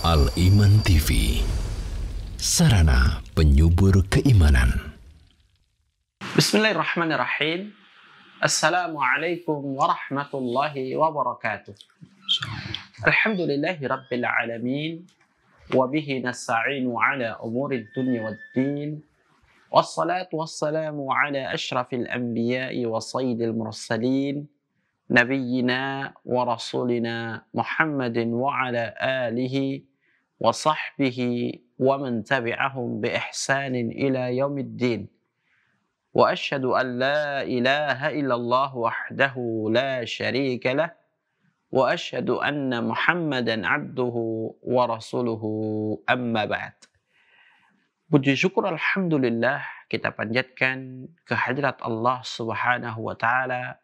Al-Iman TV, sarana penyubur keimanan. Bismillahirrahmanirrahim. Assalamualaikum warahmatullahi wabarakatuh. Alhamdulillahi rabbil alamin. Wabihi nasta'inu ala umuri dunya waddin. Wassalatu wassalamu ala ashrafil anbiya'i wa sayyidil mursalin. Nabiyyina wa rasulina Muhammadin wa ala alihi wa sahbihi wa man tabi'ahum bi ihsanin ila yaumiddin. Wa asyhadu an la ilaha illallah wahdahu la syarika lah wa asyhadu anna Muhammadan abduhu wa rasuluhu amma ba'd. Puji syukur alhamdulillah kita panjatkan kehadirat Allah Subhanahu wa taala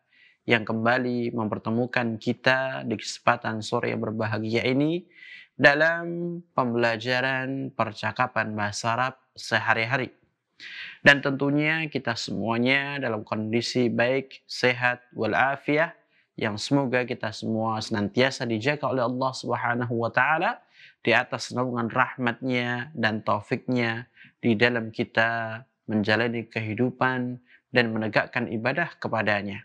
yang kembali mempertemukan kita di kesempatan sore yang berbahagia ini dalam pembelajaran percakapan bahasa Arab sehari-hari. Dan tentunya kita semuanya dalam kondisi baik, sehat, walafiat, yang semoga kita semua senantiasa dijaga oleh Allah Subhanahu wa taala di atas naungan rahmatnya dan taufiknya di dalam kita menjalani kehidupan dan menegakkan ibadah kepadanya.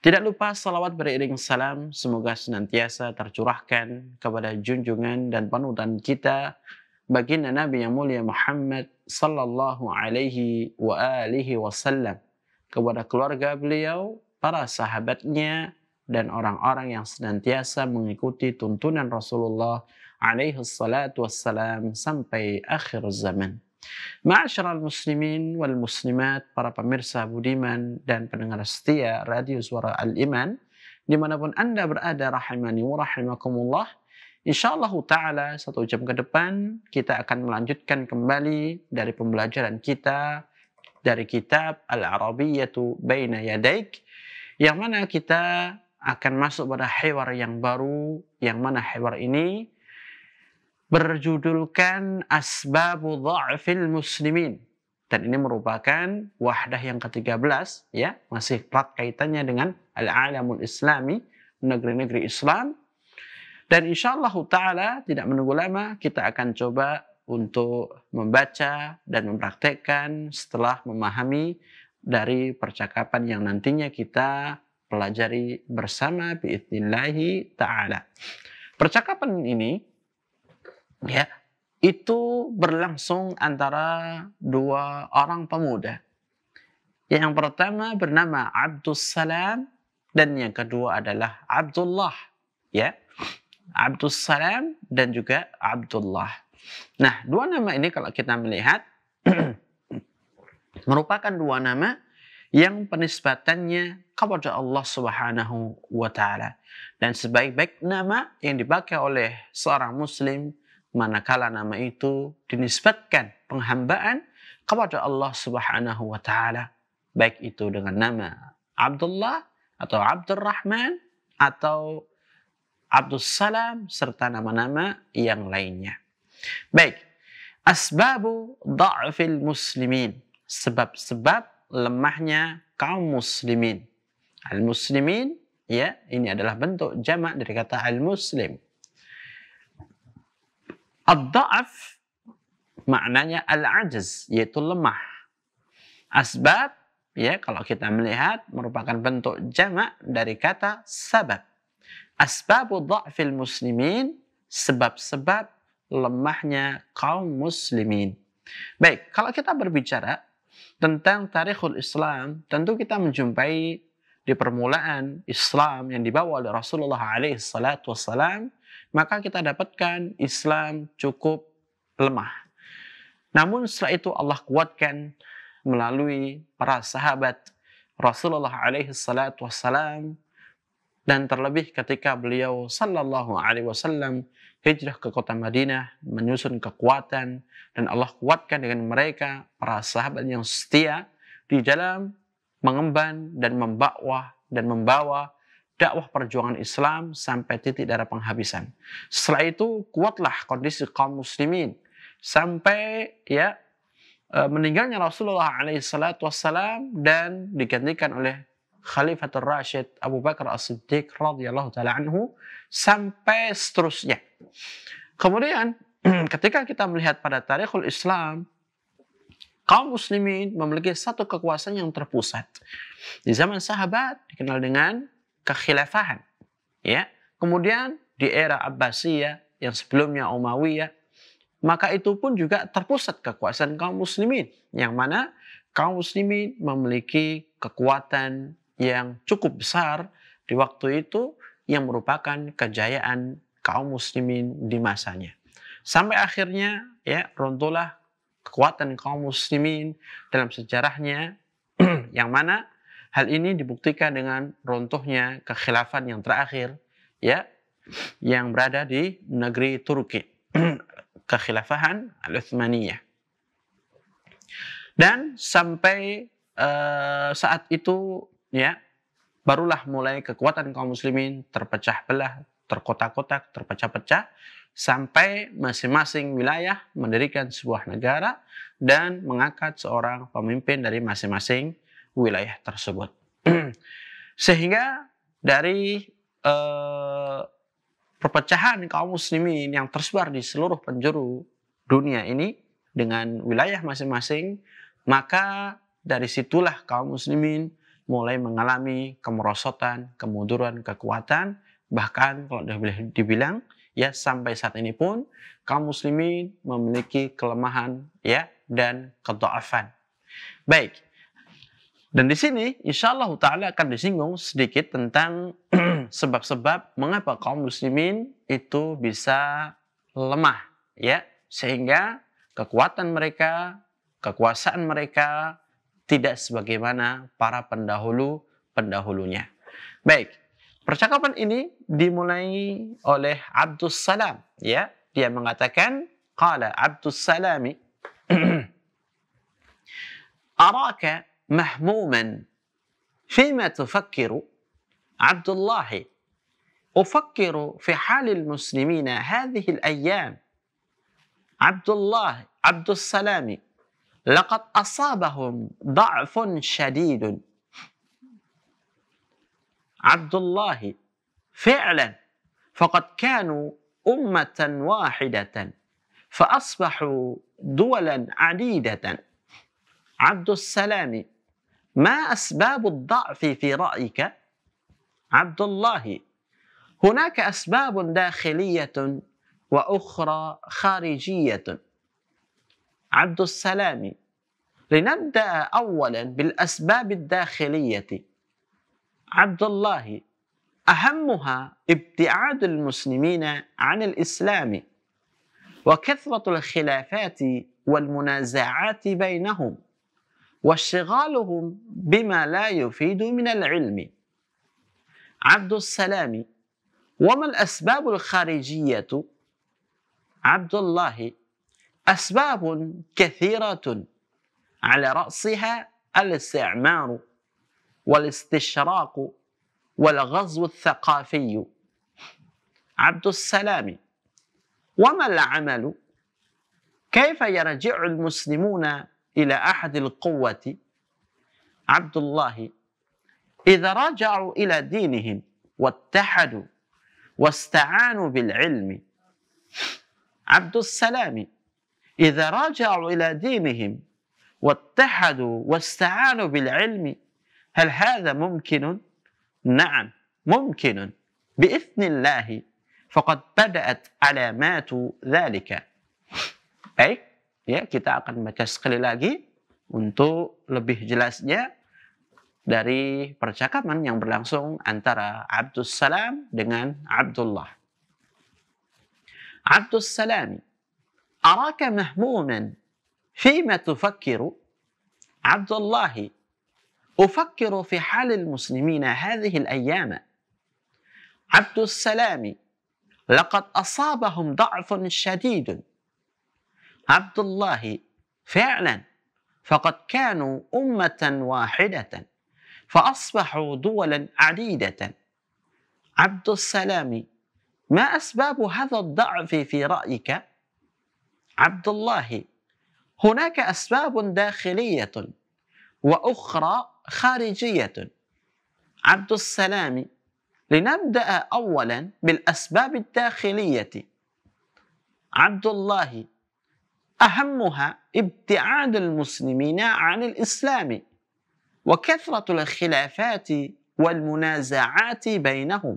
Tidak lupa salawat beriring salam semoga senantiasa tercurahkan kepada junjungan dan panutan kita baginda Nabi yang mulia Muhammad sallallahu alaihi wa alihi wasallam, kepada keluarga beliau, para sahabatnya, dan orang-orang yang senantiasa mengikuti tuntunan Rasulullah alaihi salatu wassalam sampai akhir zaman. Ma'asyiral muslimin wal muslimat, para pemirsa budiman dan pendengar setia radio Suara Al-Iman dimanapun Anda berada, rahimani wa rahimakumullah. Insyaallah ta'ala 1 jam ke depan kita akan melanjutkan kembali dari pembelajaran kita dari kitab Al-Arabiyyatu Baina Yadaik, yang mana kita akan masuk pada hiwar yang baru, yang mana hiwar ini berjudulkan Asbabu Dha'fil Muslimin, dan ini merupakan wahdah yang ke-13, ya, masih erat kaitannya dengan al-alamul islami, negeri-negeri Islam. Dan insyaallah ta'ala tidak menunggu lama kita akan coba untuk membaca dan mempraktekkan setelah memahami dari percakapan yang nantinya kita pelajari bersama biidznillah ta'ala. Percakapan ini, ya, itu berlangsung antara dua orang pemuda. Yang pertama bernama Abdus Salam dan yang kedua adalah Abdullah, ya. Abdus Salam dan juga Abdullah. Nah, dua nama ini kalau kita melihat merupakan dua nama yang penisbatannya kepada Allah Subhanahu wa taala. Dan sebaik-baik nama yang dipakai oleh seorang muslim manakala nama itu dinisbatkan penghambaan kepada Allah Subhanahu wa taala, baik itu dengan nama Abdullah atau Abdurrahman atau Abdus Salam serta nama-nama yang lainnya. Baik, asbabu dha'fil muslimin, sebab-sebab lemahnya kaum muslimin. Al-muslimin, ya, ini adalah bentuk jamak dari kata al-muslim. Ad-dha'af maknanya al-ajaz, yaitu lemah. Asbab, ya, kalau kita melihat merupakan bentuk jamak dari kata sabab. Asbabu dha'fil muslimin, sebab-sebab lemahnya kaum muslimin. Baik, kalau kita berbicara tentang tarikhul Islam, tentu kita menjumpai di permulaan Islam yang dibawa oleh Rasulullah alaihi salatu wassalam, maka kita dapatkan Islam cukup lemah. Namun setelah itu Allah kuatkan melalui para sahabat Rasulullah alaihi salatu wassalam, dan terlebih ketika beliau sallallahu alaihi wasallam hijrah ke kota Madinah menyusun kekuatan, dan Allah kuatkan dengan mereka para sahabat yang setia di dalam mengemban dan membawa dakwah perjuangan Islam sampai titik darah penghabisan. Setelah itu kuatlah kondisi kaum muslimin sampai, ya, meninggalnya Rasulullah alaihi salatu wassalam dan digantikan oleh Khalifatul Rasyid Abu Bakar As-Siddiq radhiyallahu taala anhu sampai seterusnya. Kemudian ketika kita melihat pada tarikhul Islam, kaum muslimin memiliki satu kekuasaan yang terpusat. Di zaman sahabat dikenal dengan kekhilafahan, ya. Kemudian di era Abbasiyah yang sebelumnya Umayyah, maka itu pun juga terpusat kekuasaan kaum muslimin, yang mana kaum muslimin memiliki kekuatan yang cukup besar di waktu itu, yang merupakan kejayaan kaum muslimin di masanya. Sampai akhirnya ya runtuhlah kekuatan kaum muslimin dalam sejarahnya, yang mana hal ini dibuktikan dengan runtuhnya kekhilafan yang terakhir, ya, yang berada di negeri Turki, kekhilafahan Al-Utsmaniyah. Dan sampai saat itu, ya, barulah mulai kekuatan kaum muslimin terpecah belah, terkotak-kotak, terpecah-pecah, sampai masing-masing wilayah mendirikan sebuah negara dan mengangkat seorang pemimpin dari masing-masing wilayah tersebut. Sehingga dari perpecahan kaum muslimin yang tersebar di seluruh penjuru dunia ini dengan wilayah masing-masing, maka dari situlah kaum muslimin mulai mengalami kemerosotan, kemunduran, kekuatan, bahkan kalau dibilang ya sampai saat ini pun kaum muslimin memiliki kelemahan ya dan kedhaafan. Baik. Dan di sini insyaallah taala akan disinggung sedikit tentang sebab-sebab mengapa kaum muslimin itu bisa lemah, ya, sehingga kekuatan mereka, kekuasaan mereka tidak sebagaimana para pendahulunya. Baik, percakapan ini dimulai oleh Abdus Salam, ya. Dia mengatakan, qala Abdus Salami, araka mahmuman fima tufakkiru عبد الله أفكر في حال المسلمين هذه الأيام عبد السلام لقد أصابهم ضعف شديد عبد الله فعلا فقد كانوا أمة واحدة فأصبحوا دولا عديدة عبد السلام ما أسباب الضعف في رأيك؟ عبد الله هناك أسباب داخلية وأخرى خارجية. عبد السلام لنبدأ أولا بالأسباب الداخلية. عبد الله أهمها ابتعاد المسلمين عن الإسلام وكثرة الخلافات والمنازعات بينهم واشتغالهم بما لا يفيد من العلم. عبد السلام وما الأسباب الخارجية؟ عبد الله أسباب كثيرة على رأسها الاستعمار والاستشراق والغزو الثقافي. عبد السلام وما العمل؟ كيف يرجع المسلمون إلى أحد القوة؟ عبد الله إذا رجعوا إلى دينهم واتحدوا واستعانوا بالعلم. عبد السلام إذا رجعوا إلى دينهم واتحدوا واستعانوا بالعلم، هل هذا ممكن؟ نعم ممكن بإذن الله، فقد بدأت علامات ذلك. Baik, ya, kita akan baca sekali lagi untuk lebih jelasnya dari percakapan yang berlangsung antara Abdus Salam dengan Abdullah. Abdus Salam, araka mahmuman fima tufakkiru? Abdullah, أفكر في حال المسلمين هذه الأيام. عبد السلام لقد أصابهم ضعف شديد. عبد الله فعلا فقد كانوا أمة واحدة فأصبحوا دولا عديدة. عبد السلام ما أسباب هذا الضعف في رأيك؟ عبد الله هناك أسباب داخلية وأخرى خارجية. عبد السلام لنبدأ أولا بالأسباب الداخلية. Abdullah أهمها ابتعاد المسلمين عن الإسلام وكثرة الخلافات والمنازعات بينهم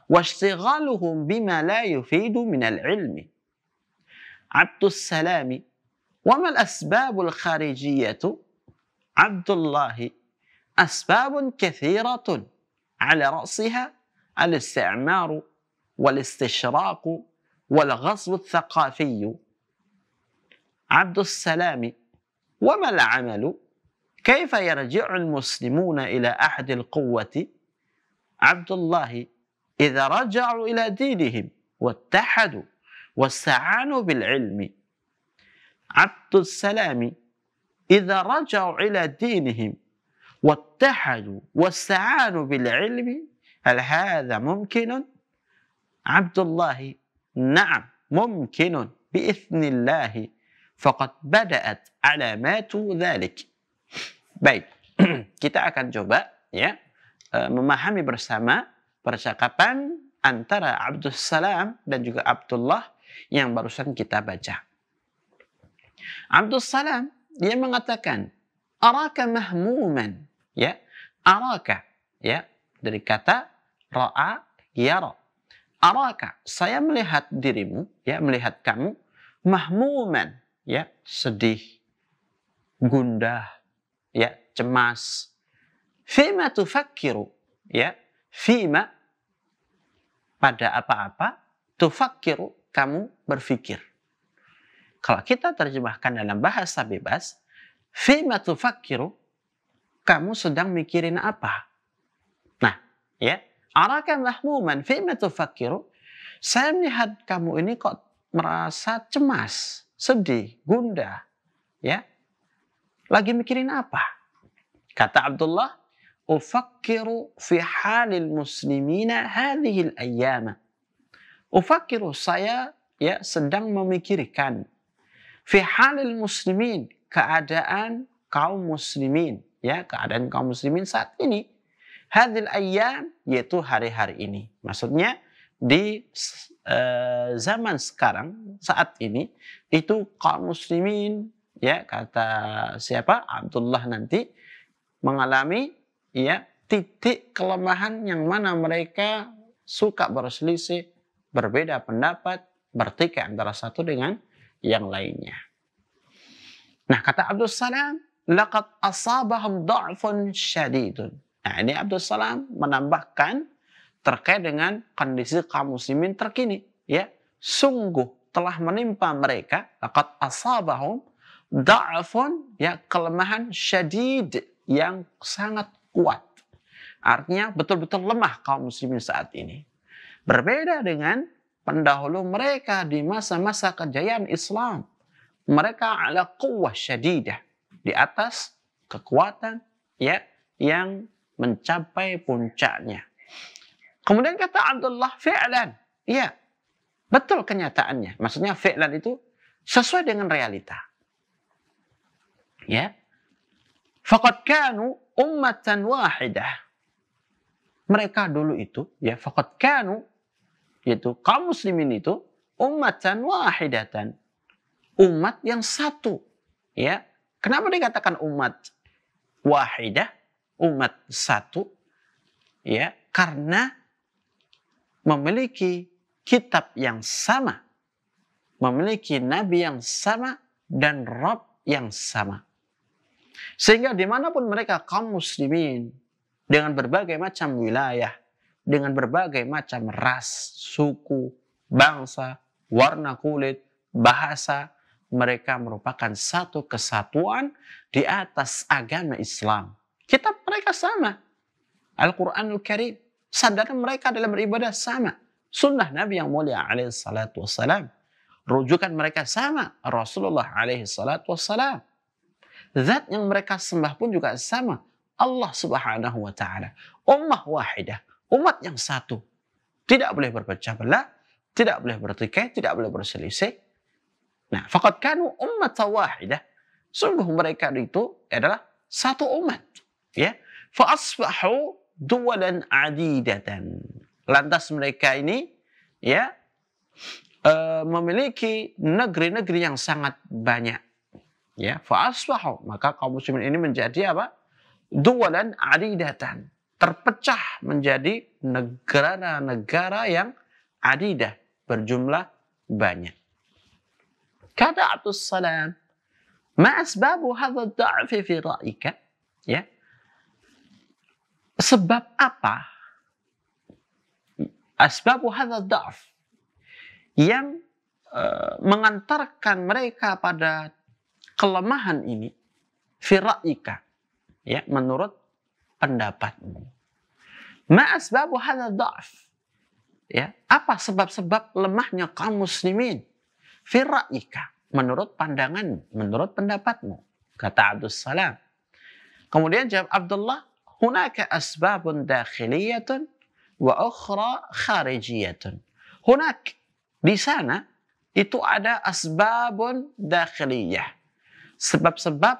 واشتغالهم بما لا يفيد من العلم. عبد السلام: وما الأسباب الخارجية؟ عبد الله: أسباب كثيرة على رأسها الاستعمار والاستشراق والغزو الثقافي. عبد السلام: وما العمل؟ كيف يرجع المسلمون إلى أحد القوة؟ عبد الله: إذا رجعوا إلى دينهم واتحدوا واستعانوا بالعلم. عبد السلام: إذا رجعوا إلى دينهم واتحدوا واستعانوا بالعلم هل هذا ممكن؟ عبد الله: نعم ممكن بإذن الله فقد بدأت علامات ذلك. Baik, kita akan coba ya memahami bersama percakapan antara Abdus Salam dan juga Abdullah yang barusan kita baca. Abdus Salam dia mengatakan, araka mahmuman, ya, araka, ya, dari kata ra'a yara. Araka, saya melihat dirimu, ya, melihat kamu, mahmuman, ya, sedih, gundah, ya, cemas. Fima tufakkiru, ya, fima, pada apa-apa, tufakkiru, kamu berpikir. Kalau kita terjemahkan dalam bahasa bebas, fima tufakkiru, kamu sedang mikirin apa? Nah, ya, araka mahmuman fima tufakkiru, saya melihat kamu ini kok merasa cemas, sedih, gundah, ya. Lagi mikirin apa? Kata Abdullah, ufakkiru fi halil muslimina hadhil ayyama. Ufakkiru, saya ya sedang memikirkan fi halil muslimin, keadaan kaum muslimin, ya, keadaan kaum muslimin saat ini. Hadhil ayyam, yaitu hari-hari ini. Maksudnya di zaman sekarang, saat ini, itu kaum muslimin, ya, kata siapa? Abdullah nanti mengalami ya titik kelemahan yang mana mereka suka berselisih, berbeda pendapat, bertikai antara satu dengan yang lainnya. Nah, kata Abdus Salam, laqad asabahum dha'fun syadidun. Nah, ini Abdus Salam menambahkan terkait dengan kondisi kaum muslimin terkini, ya. Sungguh telah menimpa mereka, laqad asabahum dha'fun, ya, kelemahan syadid, yang sangat kuat. Artinya betul-betul lemah kaum muslimin saat ini. Berbeda dengan pendahulu mereka di masa-masa kejayaan Islam. Mereka ala quwwah syadidah, di atas kekuatan, ya, yang mencapai puncaknya. Kemudian kata Abdullah, fi'lan, ya, betul kenyataannya. Maksudnya fi'lan itu sesuai dengan realita. Ya. Faqad kanu ummatan wahidah. Mereka dulu itu, ya, faqad kanu, yaitu kaum muslimin itu, ummatan wahidatan. Umat yang satu. Ya. Kenapa dikatakan umat wahidah? Umat satu. Ya, karena memiliki kitab yang sama. Memiliki nabi yang sama dan Rabb yang sama. Sehingga dimanapun mereka kaum muslimin, dengan berbagai macam wilayah, dengan berbagai macam ras, suku, bangsa, warna kulit, bahasa, mereka merupakan satu kesatuan di atas agama Islam. Kitab mereka sama. Al-Quranul Karim. Sadar mereka dalam beribadah sama. Sunnah Nabi yang mulia alaihi salatu wassalam. Rujukan mereka sama. Rasulullah alaihi salatu wassalam. Zat yang mereka sembah pun juga sama. Allah subhanahu wa ta'ala. Ummah wahidah. Umat yang satu. Tidak boleh berpecah belah. Tidak boleh bertikai. Tidak boleh berselisih. Nah, faqad kanu ummatan wahidah. Sungguh mereka itu adalah satu umat. Ya. Fa asbahu duwalan adidatan. Lantas mereka ini, ya, memiliki negeri-negeri yang sangat banyak. Ya, fa'asbahu, maka kaum muslimin ini menjadi apa? Duwalan adidatan, terpecah menjadi negara-negara yang adidah, berjumlah banyak. Kata Abdus Salam, ma asbabu hadha ad-da'fi fi ra'ika? Ya. Sebab apa? Asbabu hadha ad-da'f yang mengantarkan mereka pada kelemahan ini, fi ra'ika, ya, menurut pendapatmu. Ma asbabu hadha ad-da'f? Ya, apa sebab-sebab lemahnya kaum muslimin? Fi ra'ika, menurut pandangan, menurut pendapatmu. Kata Abdus Salam. Kemudian jawab Abdullah, hunaka asbabun dakhiliyatun wa ukhra kharijiyatun. Hunak, di sana itu ada asbabun dakhiliyah, sebab-sebab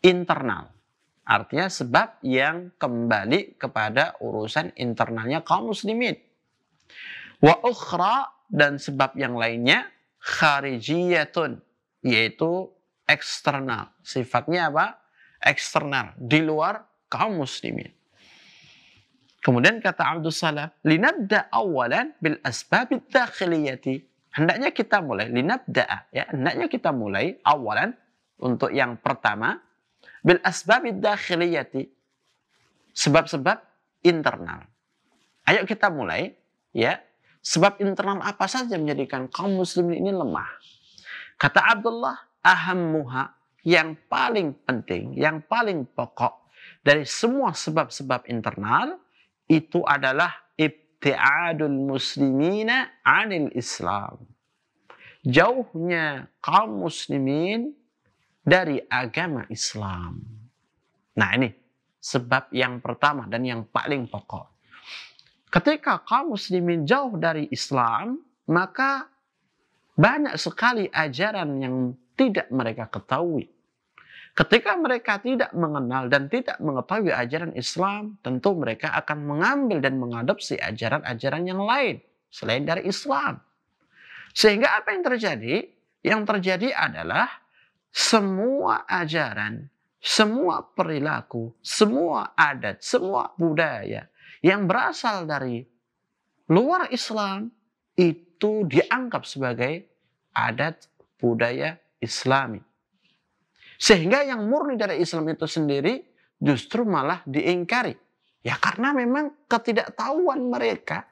internal. Artinya sebab yang kembali kepada urusan internalnya kaum muslimin. Wa ukhra, dan sebab yang lainnya kharijiyatun, yaitu eksternal. Sifatnya apa? Eksternal, di luar kaum muslimin. Kemudian kata Abdus Salam, linabda awalan bil asbabid dakhiliyati. Hendaknya kita mulai, linabda'a, ya, hendaknya kita mulai awalan, untuk yang pertama, bil asbabid dakhiliyati, sebab-sebab internal. Ayo kita mulai, ya, sebab internal apa saja menjadikan kaum muslimin ini lemah. Kata Abdullah, ahammuha, yang paling penting, yang paling pokok dari semua sebab-sebab internal, itu adalah ibtiadul muslimina anil Islam. Jauhnya kaum muslimin dari agama Islam. Nah, ini sebab yang pertama dan yang paling pokok. Ketika kaum muslimin jauh dari Islam, maka banyak sekali ajaran yang tidak mereka ketahui. Ketika mereka tidak mengenal dan tidak mengetahui ajaran Islam, tentu mereka akan mengambil dan mengadopsi ajaran-ajaran yang lain selain dari Islam. Sehingga apa yang terjadi? Yang terjadi adalah semua ajaran, semua perilaku, semua adat, semua budaya yang berasal dari luar Islam itu dianggap sebagai adat budaya Islami. Sehingga yang murni dari Islam itu sendiri justru malah diingkari. Ya karena memang ketidaktahuan mereka,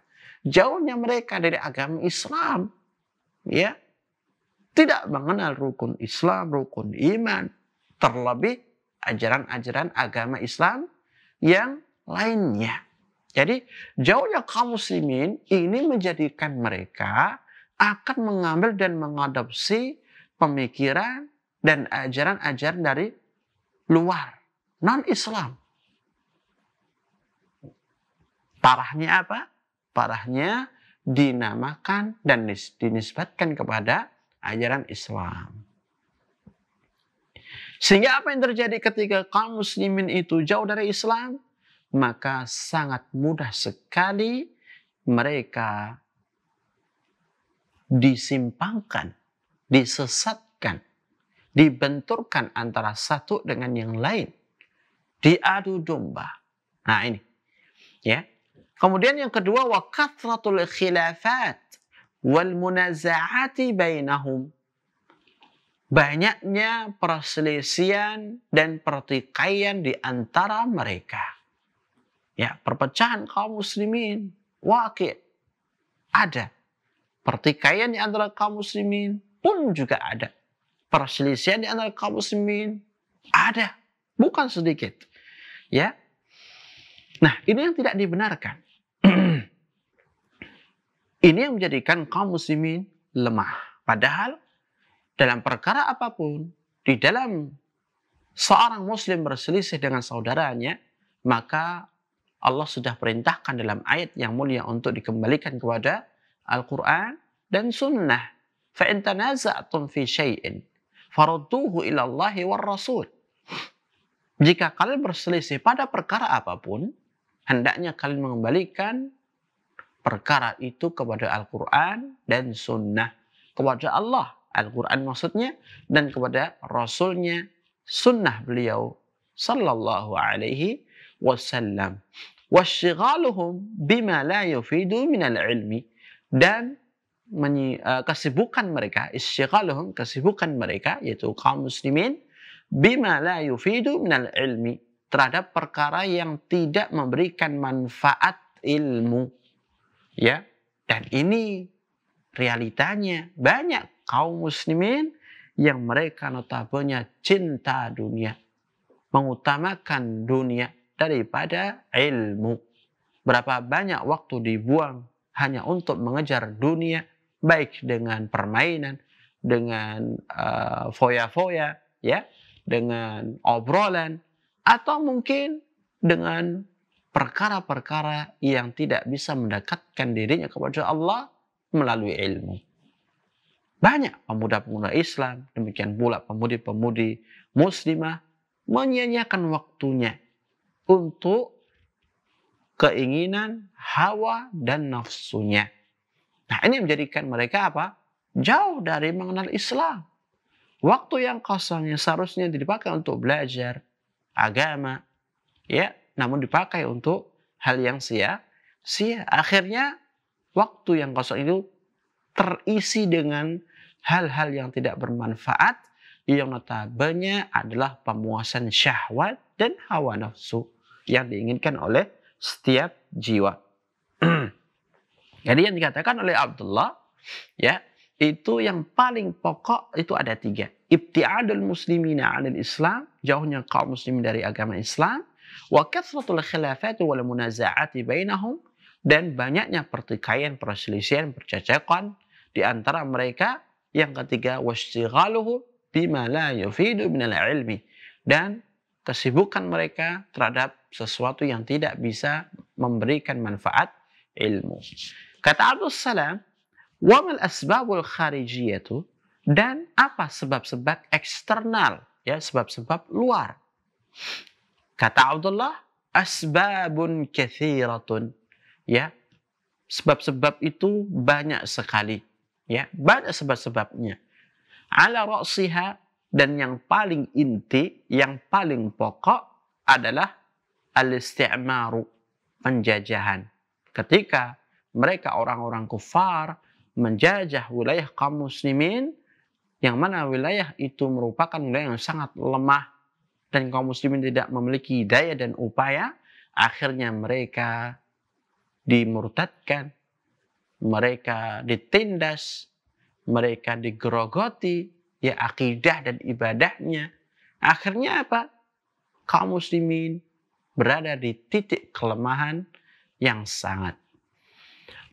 jauhnya mereka dari agama Islam. Ya, tidak mengenal rukun Islam, rukun iman, terlebih ajaran-ajaran agama Islam yang lainnya. Jadi jauhnya kaum muslimin ini menjadikan mereka akan mengambil dan mengadopsi pemikiran dan ajaran-ajaran dari luar, non-Islam. Parahnya apa? Parahnya dinamakan dan dinisbatkan kepada ajaran Islam. Sehingga apa yang terjadi ketika kaum muslimin itu jauh dari Islam? Maka sangat mudah sekali mereka disimpangkan, disesatkan, dibenturkan antara satu dengan yang lain, diadu domba. Nah ini, ya. Kemudian yang kedua, wa kathratul khilafat wal munaza'ati bainahum. Banyaknya perselisihan dan pertikaian di antara mereka. Ya, perpecahan kaum muslimin waqi' ada. Pertikaian di antara kaum muslimin pun juga ada. Perselisihan di antara kaum muslimin ada, bukan sedikit. Ya. Nah, ini yang tidak dibenarkan. Ini yang menjadikan kaum muslimin lemah. Padahal dalam perkara apapun, di dalam seorang muslim berselisih dengan saudaranya, maka Allah sudah perintahkan dalam ayat yang mulia untuk dikembalikan kepada Al-Quran dan Sunnah. فَإِنْ تَنَازَعْتُمْ فِي شَيْءٍ فَرُدُّوهُ إِلَى اللَّهِ وَالرَّسُولِ. Jika kalian berselisih pada perkara apapun, hendaknya kalian mengembalikan perkara itu kepada Al-Quran dan Sunnah. Kepada Allah, Al-Quran maksudnya, dan kepada Rasulnya, Sunnah beliau, Sallallahu Alaihi Wasallam. Wasyighaluhum bima la yufidu minal ilmi. Dan kesibukan mereka, isyighaluhum, kesibukan mereka, yaitu kaum muslimin, bima la yufidu minal ilmi, terhadap perkara yang tidak memberikan manfaat ilmu. Ya, dan ini realitanya banyak kaum muslimin yang mereka notabene cinta dunia, mengutamakan dunia daripada ilmu. Berapa banyak waktu dibuang hanya untuk mengejar dunia, baik dengan permainan, dengan foya-foya, ya, dengan obrolan, atau mungkin dengan perkara-perkara yang tidak bisa mendekatkan dirinya kepada Allah melalui ilmu. Banyak pemuda-pemuda Islam, demikian pula pemudi-pemudi muslimah, menyia-nyiakan waktunya untuk keinginan hawa dan nafsunya. Nah, ini menjadikan mereka apa? Jauh dari mengenal Islam. Waktu yang kosong yang seharusnya dipakai untuk belajar agama, ya, namun dipakai untuk hal yang sia-sia. Akhirnya waktu yang kosong itu terisi dengan hal-hal yang tidak bermanfaat, yang notabene adalah pemuasan syahwat dan hawa nafsu yang diinginkan oleh setiap jiwa. Jadi yang dikatakan oleh Abdullah, ya, itu yang paling pokok itu ada 3. Ibtiadul muslimina 'anil Islam, jauhnya kaum muslimin dari agama Islam, wa kathratul khilafati wal munaza'ati bainahum, dan banyaknya pertikaian, perselisihan, percekcokan di antara mereka. Yang ketiga, wasyighaluhu bima la yufidu minal ilmi, dan kesibukan mereka terhadap sesuatu yang tidak bisa memberikan manfaat ilmu. Kata Abdul Salam, wa mal asbabul kharijiyatu, dan apa sebab-sebab eksternal, ya, sebab-sebab luar. Kata Abdullah, asbabun kathiratun, ya, sebab-sebab itu banyak sekali, ya, banyak sebab-sebabnya. Ala ra'siha, dan yang paling inti, yang paling pokok adalah al-isti'maru, penjajahan. Ketika mereka orang-orang kufar menjajah wilayah kaum muslimin, yang mana wilayah itu merupakan wilayah yang sangat lemah dan kaum muslimin tidak memiliki daya dan upaya, akhirnya mereka dimurtadkan, mereka ditindas, mereka digerogoti, ya, akidah dan ibadahnya. Akhirnya apa? Kaum muslimin berada di titik kelemahan yang sangat.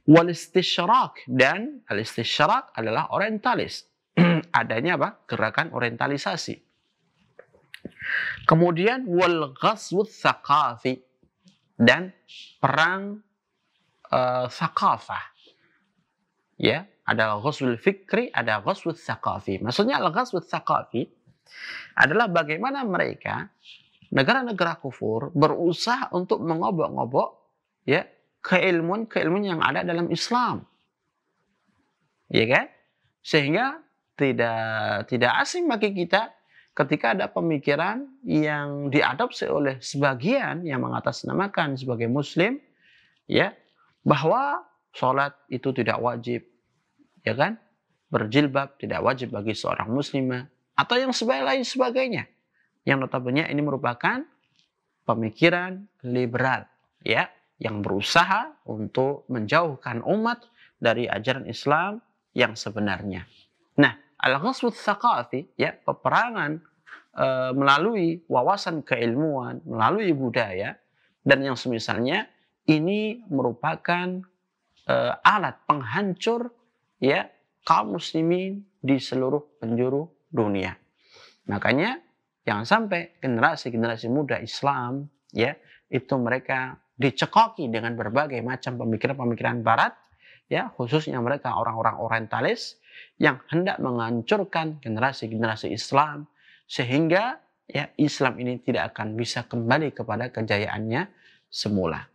Wal istisyrak, dan al istisyrak adalah orientalis. Adanya apa? Gerakan orientalisasi. Kemudian wal ghazwut tsaqafi, dan perang tsaqafah. Ya, ada ghazwul fikri, ada ghazwut tsaqafi. Maksudnya al ghazwut tsaqafi adalah bagaimana mereka, negara-negara kufur, berusaha untuk mengobok-ngobok, ya, keilmuan yang ada dalam Islam. Ya kan? Sehingga tidak asing bagi kita ketika ada pemikiran yang diadopsi oleh sebagian yang mengatasnamakan sebagai muslim, ya, bahwa sholat itu tidak wajib, ya kan? Berjilbab tidak wajib bagi seorang muslimah, atau yang lain sebagainya. Yang notabene ini merupakan pemikiran liberal, ya, yang berusaha untuk menjauhkan umat dari ajaran Islam yang sebenarnya. Nah, al-ghazwut tsaqafi, ya, peperangan melalui wawasan keilmuan, melalui budaya, dan yang semisalnya, ini merupakan alat penghancur, ya, kaum muslimin di seluruh penjuru dunia. Makanya jangan sampai generasi-generasi muda Islam, ya, itu mereka dicekoki dengan berbagai macam pemikiran-pemikiran barat, ya, khususnya mereka orang-orang orientalis yang hendak menghancurkan generasi-generasi Islam, sehingga, ya, Islam ini tidak akan bisa kembali kepada kejayaannya semula.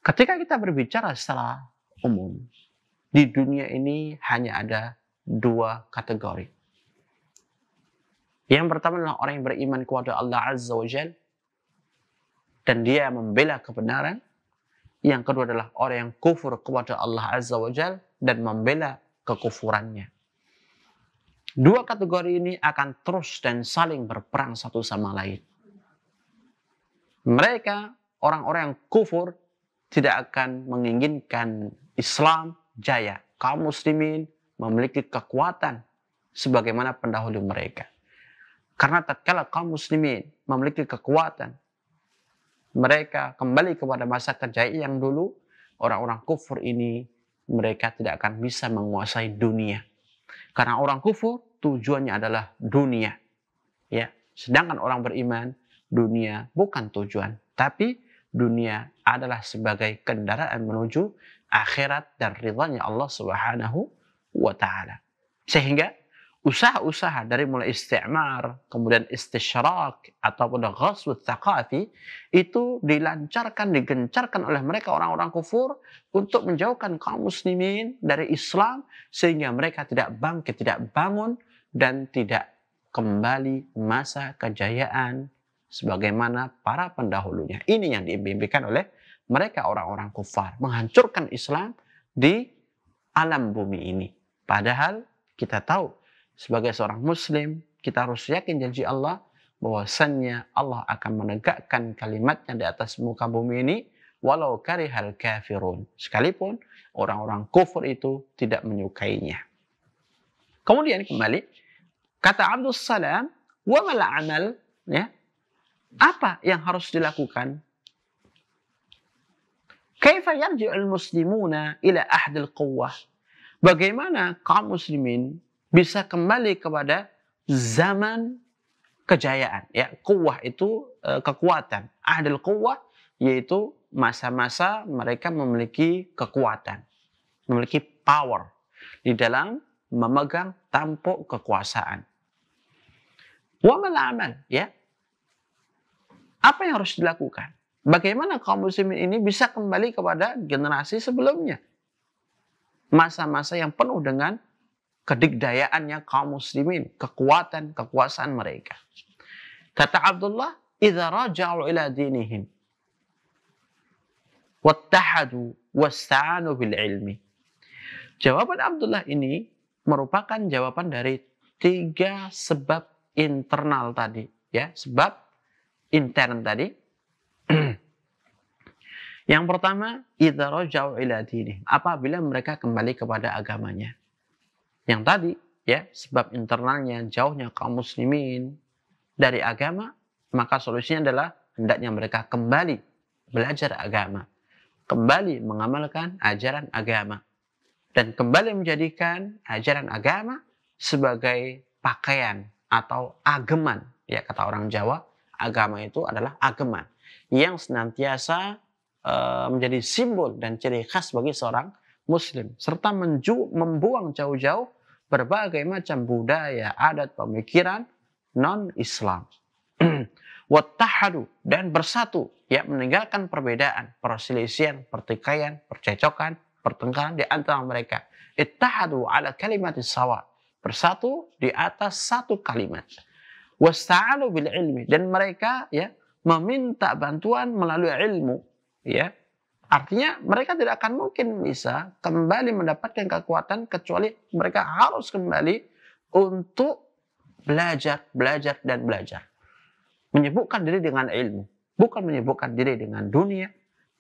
Ketika kita berbicara secara umum, di dunia ini hanya ada dua kategori. Yang pertama adalah orang yang beriman kepada Allah Azza wa Jalla dan dia membela kebenaran. Yang kedua adalah orang yang kufur kepada Allah Azza wa Jalla dan membela kekufurannya. Dua kategori ini akan terus dan saling berperang satu sama lain. Mereka, orang-orang yang kufur, tidak akan menginginkan Islam jaya. Kaum muslimin memiliki kekuatan sebagaimana pendahulu mereka. Karena tatkala kaum muslimin memiliki kekuatan, mereka kembali kepada masa kejayaan yang dulu, orang-orang kufur ini mereka tidak akan bisa menguasai dunia. Karena orang kufur tujuannya adalah dunia. Ya, sedangkan orang beriman, dunia bukan tujuan, tapi dunia adalah sebagai kendaraan menuju akhirat dan ridhanya Allah Subhanahu wa taala. Sehingga usaha-usaha dari mulai istimar, kemudian istisyrak ataupun ghazwut tsaqafi itu dilancarkan, digencarkan oleh mereka orang-orang kufur untuk menjauhkan kaum muslimin dari Islam sehingga mereka tidak bangkit, tidak bangun dan tidak kembali masa kejayaan sebagaimana para pendahulunya. Ini yang diimpikan oleh mereka orang-orang kufar, menghancurkan Islam di alam bumi ini. Padahal kita tahu sebagai seorang muslim, kita harus yakin janji Allah bahwasannya Allah akan menegakkan kalimatnya di atas muka bumi ini walau karihal kafirun. Sekalipun orang-orang kufur itu tidak menyukainya. Kemudian kembali kata Abdus Salam, wa mal amal, ya. Apa yang harus dilakukan? Kaifa yarji'ul muslimuna ila ahdil quwwah? Bagaimana kaum muslimin bisa kembali kepada zaman kejayaan? Ya, quwwah itu kekuatan. Ahdil quwwah yaitu masa-masa mereka memiliki kekuatan, memiliki power di dalam memegang tampuk kekuasaan. Wa mal amal, ya. Apa yang harus dilakukan? Bagaimana kaum muslimin ini bisa kembali kepada generasi sebelumnya? Masa-masa yang penuh dengan kedikdayaannya kaum muslimin, kekuatan, kekuasaan mereka. Kata Abdullah, "Idza raja'u ila dinihim wattahadu wasta'anu bil ilmi." Jawaban Abdullah ini merupakan jawaban dari 3 sebab internal tadi, ya, sebab intern tadi. Yang pertama, idza raja'u ila dinihim, apabila mereka kembali kepada agamanya. Yang tadi, ya, sebab internalnya jauhnya kaum muslimin dari agama, maka solusinya adalah hendaknya mereka kembali belajar agama, kembali mengamalkan ajaran agama, dan kembali menjadikan ajaran agama sebagai pakaian atau ageman. Ya, kata orang Jawa, agama itu adalah ageman yang senantiasa menjadi simbol dan ciri khas bagi seorang muslim, serta membuang jauh-jauh berbagai macam budaya, adat, pemikiran non-Islam. Wattahadu, dan bersatu, ya, meninggalkan perbedaan, perselisihan, pertikaian, percecokan, pertengkaran di antara mereka. Ittahadu ala kalimatis sawa, bersatu di atas satu kalimat. Wasta'alu bil ilmi, dan mereka, ya, meminta bantuan melalui ilmu, ya. Artinya mereka tidak akan mungkin bisa kembali mendapatkan kekuatan kecuali mereka harus kembali untuk belajar, dan belajar. Menyibukkan diri dengan ilmu, bukan menyibukkan diri dengan dunia,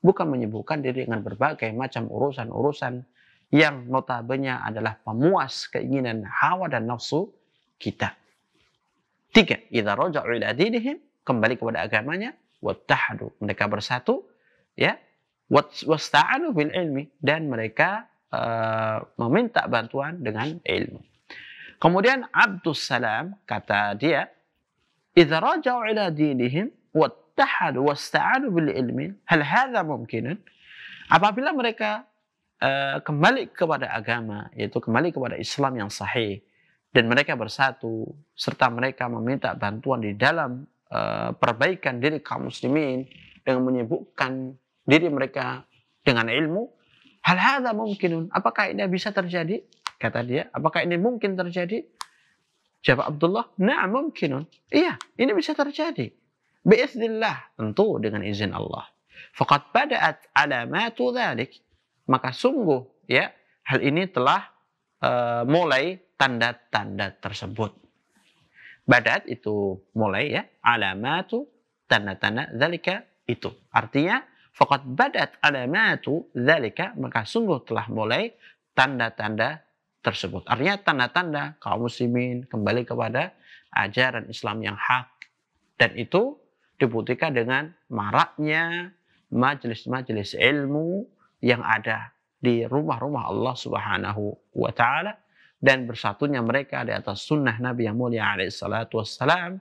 bukan menyibukkan diri dengan berbagai macam urusan-urusan yang notabene adalah pemuas keinginan hawa dan nafsu kita. 3, idza raja'u ila dinihim, kembali kepada agamanya, wattahadu, mereka bersatu, ya, wasta'anu bil ilmi, dan mereka meminta bantuan dengan ilmu. Kemudian Abdus Salam kata dia, idza raja'u ila dinihim wattahadu wasta'anu bil ilmi, hal hadza mumkinun? Apabila mereka kembali kepada agama, yaitu kembali kepada Islam yang sahih, dan mereka bersatu, serta mereka meminta bantuan di dalam perbaikan diri kaum muslimin dengan menyibukkan diri mereka dengan ilmu. Hal hadza mungkinun? Apakah ini bisa terjadi? Kata dia, apakah ini mungkin terjadi? Jawab Abdullah, na'am mungkinun. Iya, ini bisa terjadi. Biiznillah, tentu dengan izin Allah. Faqad bada'at alamatu dzalik. Maka sungguh ya, hal ini telah mulai tanda-tanda tersebut. Badat itu mulai ya, alamatu tanda-tanda dzalika itu. Artinya faqad badat alamatu dzalika, maka sungguh telah mulai tanda-tanda tersebut. Artinya tanda-tanda kaum muslimin kembali kepada ajaran Islam yang hak, dan itu dibuktikan dengan maraknya majelis-majelis ilmu yang ada di rumah-rumah Allah Subhanahu wa taala, dan bersatunya mereka di atas sunnah Nabi yang mulia alaihi salatu wassalam,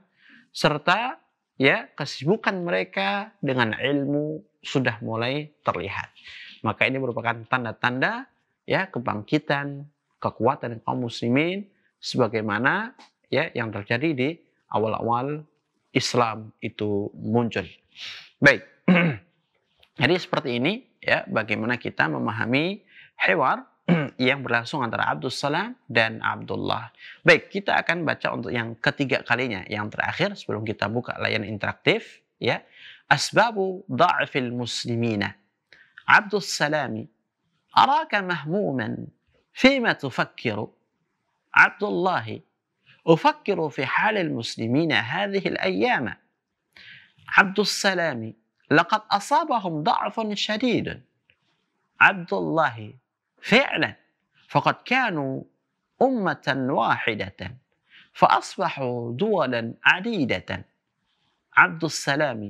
serta ya kesibukan mereka dengan ilmu sudah mulai terlihat. Maka ini merupakan tanda-tanda ya kebangkitan kekuatan kaum muslimin sebagaimana ya yang terjadi di awal-awal Islam itu muncul. Baik. Jadi seperti ini ya bagaimana kita memahami hiwar yang berlangsung antara Abdus Salam dan Abdullah. Baik, kita akan baca untuk yang ketiga kalinya, yang terakhir sebelum kita buka layanan interaktif ya. Asbabu dha'fil muslimina. Abdus Salami, araka mahmuman fima tufakkiru. Abdullah, أفكر في حال المسلمين هذه الأيام. عبد السلام، لقد أصابهم ضعف شديد. عبد الله، فعلا فقد كانوا أمة واحدة فأصبحوا دولا عديدة. عبد السلام،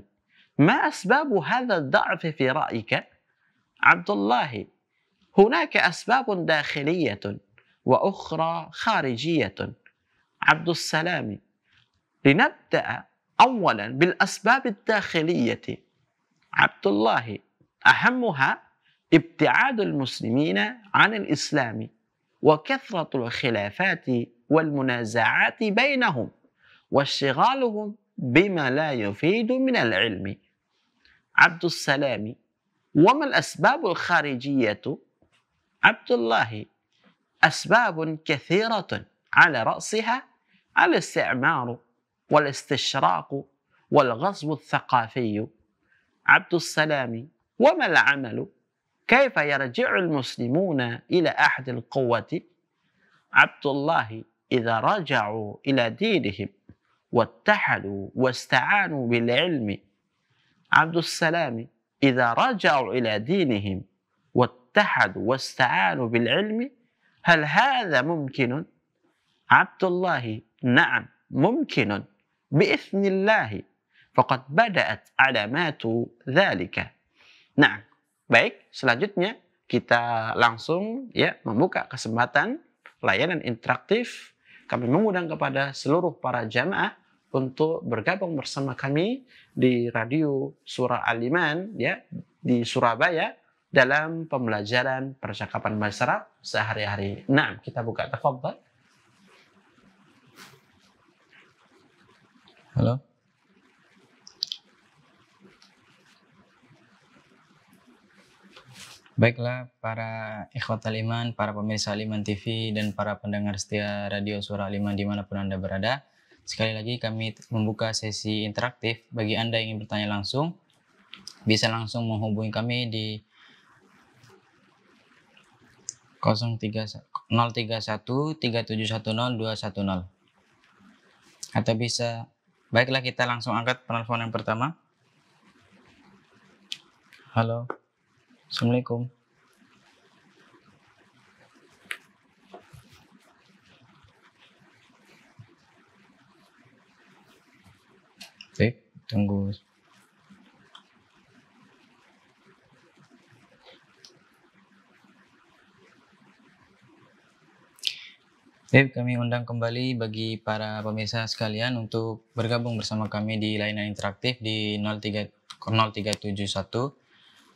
ما أسباب هذا الضعف في رأيك؟ عبد الله، هناك أسباب داخلية وأخرى خارجية. عبد السلام، لنبدأ أولا بالأسباب الداخلية. عبد الله، أهمها ابتعاد المسلمين عن الإسلام وكثرة الخلافات والمنازعات بينهم واشتغالهم بما لا يفيد من العلم. عبد السلام، وما الأسباب الخارجية؟ عبد الله، أسباب كثيرة على رأسها الاستعمار والاستشراق والغصب الثقافي. عبد السلام، وما العمل؟ كيف يرجع المسلمون إلى أحد القوة؟ عبد الله، إذا رجعوا إلى دينهم واتحدوا واستعانوا بالعلم. عبد السلام، إذا رجعوا إلى دينهم واتحدوا واستعانوا بالعلم، هل هذا ممكن؟ عبد الله، نعم ممكن بإذن الله، فقد بدأت علامات ذلك. Nah, baik, selanjutnya kita langsung ya membuka kesempatan layanan interaktif. Kami mengundang kepada seluruh para jamaah untuk bergabung bersama kami di radio Surah Al-Iman ya di Surabaya dalam pembelajaran percakapan bahasa Arab sehari-hari. Nah, kita buka, tafadhal. Halo. Baiklah para ikhwatal iman, para pemirsa Al-Iman TV, dan para pendengar setia radio Suara Al-Iman dimanapun Anda berada. Sekali lagi kami membuka sesi interaktif. Bagi Anda yang ingin bertanya langsung, bisa langsung menghubungi kami di 031 371 0210, atau bisa, baiklah kita langsung angkat penelpon yang pertama. Halo, Assalamualaikum. Baik, tunggu. Baik, kami undang kembali bagi para pemirsa sekalian untuk bergabung bersama kami di layanan interaktif di 0371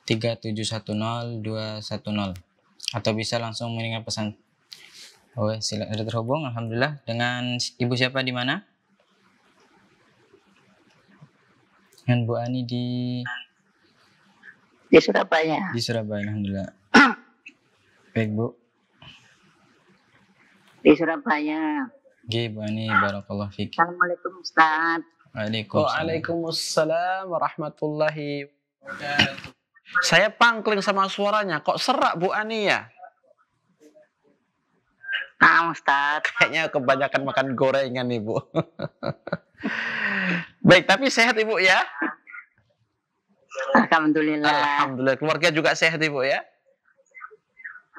3710 210, atau bisa langsung mendengar pesan. Oh, silakan, ada terhubung. Alhamdulillah. Dengan Ibu siapa di mana? Dengan Bu Ani di Di Surabaya. Di Surabaya, alhamdulillah. Baik Bu. Di Surabaya. Oke Bu Ani, barakallahu fiik. Assalamualaikum Ustaz. Waalaikumsalam. Waalaikumsalam warahmatullahi wabarakatuh. Saya pangkling sama suaranya. Kok serak Bu Ani ya? Nah Ustaz. Kayaknya kebanyakan makan gorengan nih Bu. Baik, tapi sehat Ibu ya? Alhamdulillah. Alhamdulillah. Keluarga juga sehat Ibu ya?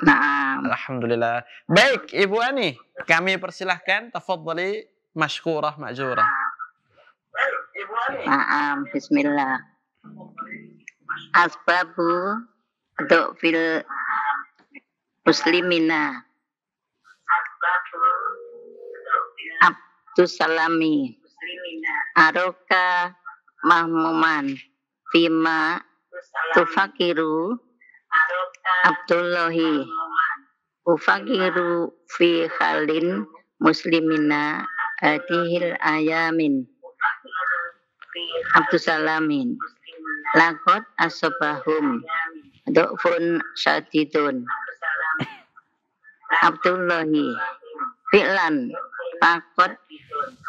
Nah, Alhamdulillah. Baik, Ibu Ani, kami persilahkan. Tafadhali mashkurah ma'jurah. nah, Bismillah. Asbabu fil muslimina. Abdus salami. Aroka mahmuman. Fima tufakiru. Abdullahi. Ufakiru fi khalin muslimina adihil ayamin. Abdusalamin. Lakot asobahum. Do'fun syadidun. Abdullahi. Fi'lan. Lakot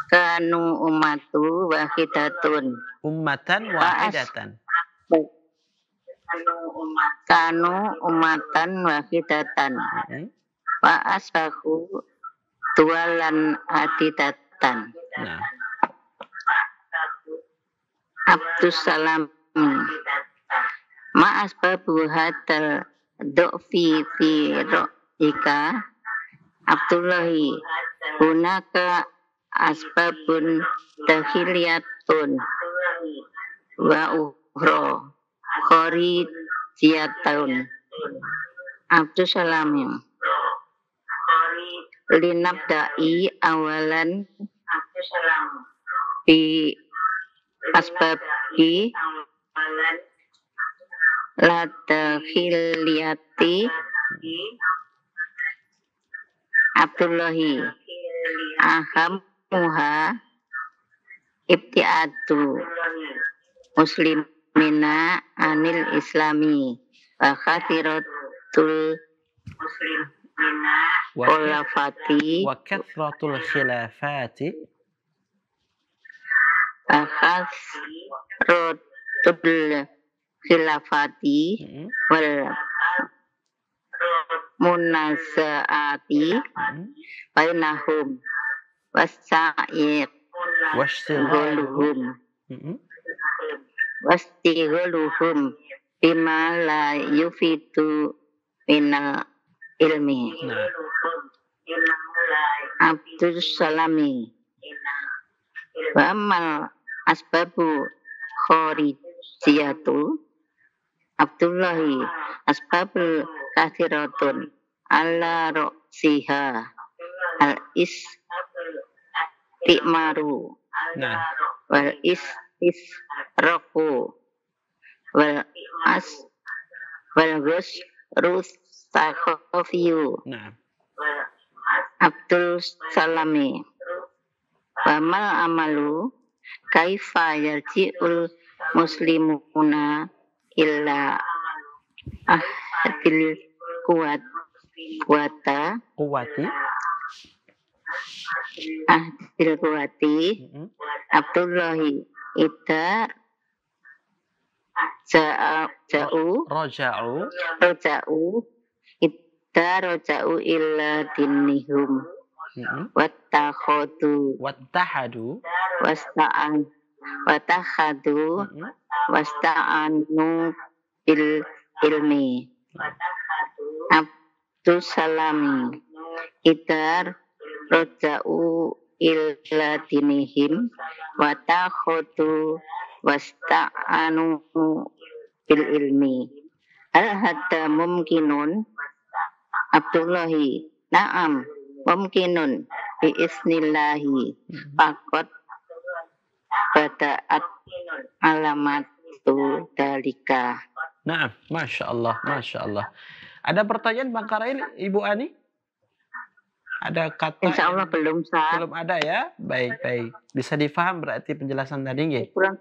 kanu umatu wahidatun. Ummatan wahidatan. Kanu umatan wahidatan. Wa asbahu tualan adidatan. Nah, Abdussalam. Ma asbabu hadal do'fi fi ro'ika. Abdullahi. Hunaka asbabun dahiliyatun. Wa uhro. Khori jiyatun. Abdussalam. Linabda'i awalan bi asbabi la dakhiliyati Abdullahi. Ahamuha ibtiadu muslimina anil islami wa khathiratul khilafati wa kathratul khilafati. wa khathratul khilafati wal munazaati bainahum wasa'iq Washtighaluhum. wastighaluhum bima la yufidu minal ilmi. Nah, Abdus salami. Wa amal asbabu khorijiyatu Abdullahi asbabul kathiratun ala ro'siha al istimaru nah, wal istisraku wal gus rustakhofiyu nah. Abdul salami. Wamal amalu kaifa yarji'ul muslimuna illa ahadil kuwata Kuwati. ahdil kuwati Abdullahi ida ja'u Raja'u. roja'u illa dinihum wattakhodu Wattahadu. watakhadu wasta'anu bil ilmi. Abdus salami. Idar roja'u illa dinihim watakhodu wasta'anu bil ilmi. Hal hadda mumkinun Abdullahi. Naam mumkinun biisnillahi. Pakot bada'at alamatu dalika. Nah, Masya Allah, Masya Allah. Ada pertanyaan Bang Karail, Ibu Ani? Ada kata Insya Allah belum Ustaz. belum ada ya? Baik, baik. Bisa difaham berarti penjelasan tadi nggih? Kurang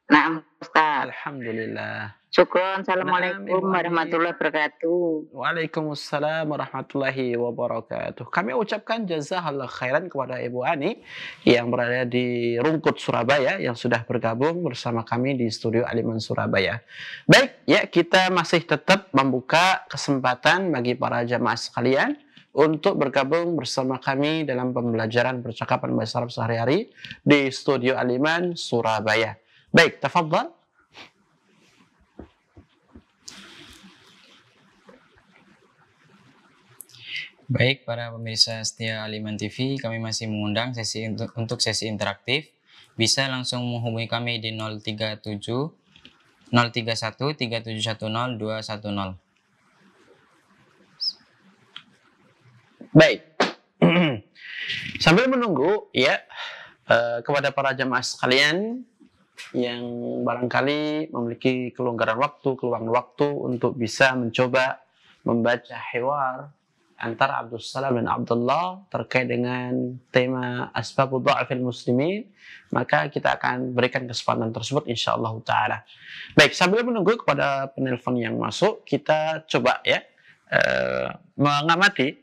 Naam Ustaz. Alhamdulillah. Syukron. Naam, Assalamualaikum Ibu Ani. warahmatullahi wabarakatuh. Waalaikumsalam warahmatullahi wabarakatuh. Kami ucapkan jazakallah khairan kepada Ibu Ani yang berada di Rungkut, Surabaya, yang sudah bergabung bersama kami di studio Aliman Surabaya. Baik, ya, kita masih tetap membuka kesempatan bagi para jamaah sekalian untuk bergabung bersama kami dalam pembelajaran percakapan bahasa Arab sehari-hari di studio Aliman Surabaya. Baik, tafadhal. Baik, para pemirsa setia Aliman TV, kami masih mengundang sesi untuk sesi interaktif. Bisa langsung menghubungi kami di 031 3710 210. Baik. Sambil menunggu, ya, kepada para jamaah sekalian yang barangkali memiliki kelonggaran waktu, keluang waktu untuk bisa mencoba membaca hiwar antara Abdul Salam dan Abdullah terkait dengan tema asbabul dha'fil muslimin, maka kita akan berikan kesempatan tersebut insyaallah taala. Baik, sambil menunggu kepada penelpon yang masuk, kita coba, ya, mengamati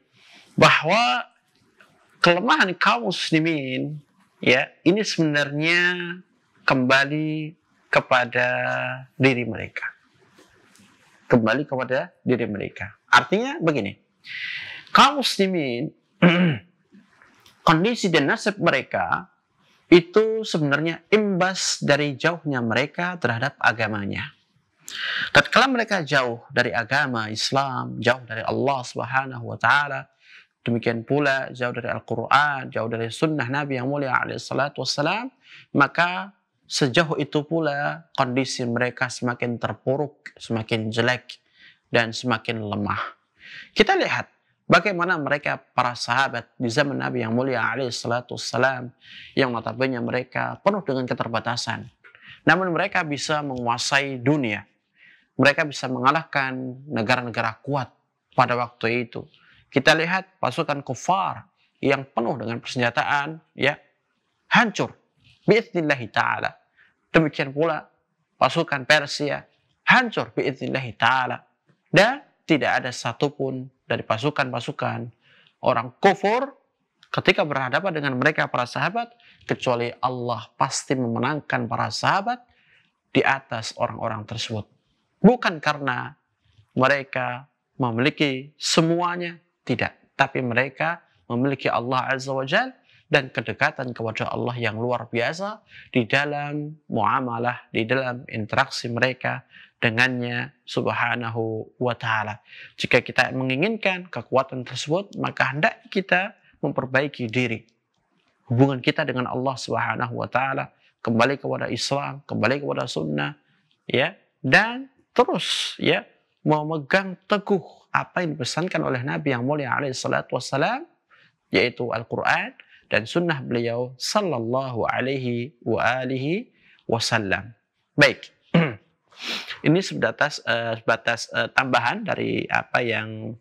bahwa kelemahan kaum muslimin, ya, ini sebenarnya kembali kepada diri mereka. Kembali kepada diri mereka. Artinya begini, kaum muslimin kondisi dan nasib mereka itu sebenarnya imbas dari jauhnya mereka terhadap agamanya. Tatkala mereka jauh dari agama Islam, jauh dari Allah Subhanahu wa taala, demikian pula jauh dari Al-Quran, jauh dari sunnah Nabi yang mulia alaihi salatu wassalam, maka sejauh itu pula kondisi mereka semakin terpuruk, semakin jelek, dan semakin lemah. Kita lihat bagaimana mereka para sahabat di zaman Nabi yang mulia alaihi salatu wassalam, yang notabene mereka penuh dengan keterbatasan, namun mereka bisa menguasai dunia. Mereka bisa mengalahkan negara-negara kuat pada waktu itu. Kita lihat pasukan kufar yang penuh dengan persenjataan, ya, hancur biidznillahi ta'ala. Demikian pula pasukan Persia hancur biidznillahi ta'ala. Dan tidak ada satupun dari pasukan-pasukan orang kufur ketika berhadapan dengan mereka para sahabat, kecuali Allah pasti memenangkan para sahabat di atas orang-orang tersebut. Bukan karena mereka memiliki semuanya, tidak. Tapi mereka memiliki Allah Azza wa Jalla dan kedekatan kepada Allah yang luar biasa di dalam muamalah, di dalam interaksi mereka dengannya subhanahu wa ta'ala. Jika kita menginginkan kekuatan tersebut, maka hendak kita memperbaiki diri. Hubungan kita dengan Allah subhanahu wa ta'ala, kembali kepada Islam, kembali kepada sunnah, ya, dan terus, ya, memegang teguh apa yang dipesankan oleh Nabi yang mulia alaihi salatu wassalam, yaitu Al-Quran dan sunnah beliau sallallahu alaihi wa alihi wasallam. Baik. Ini sebatas tambahan dari apa yang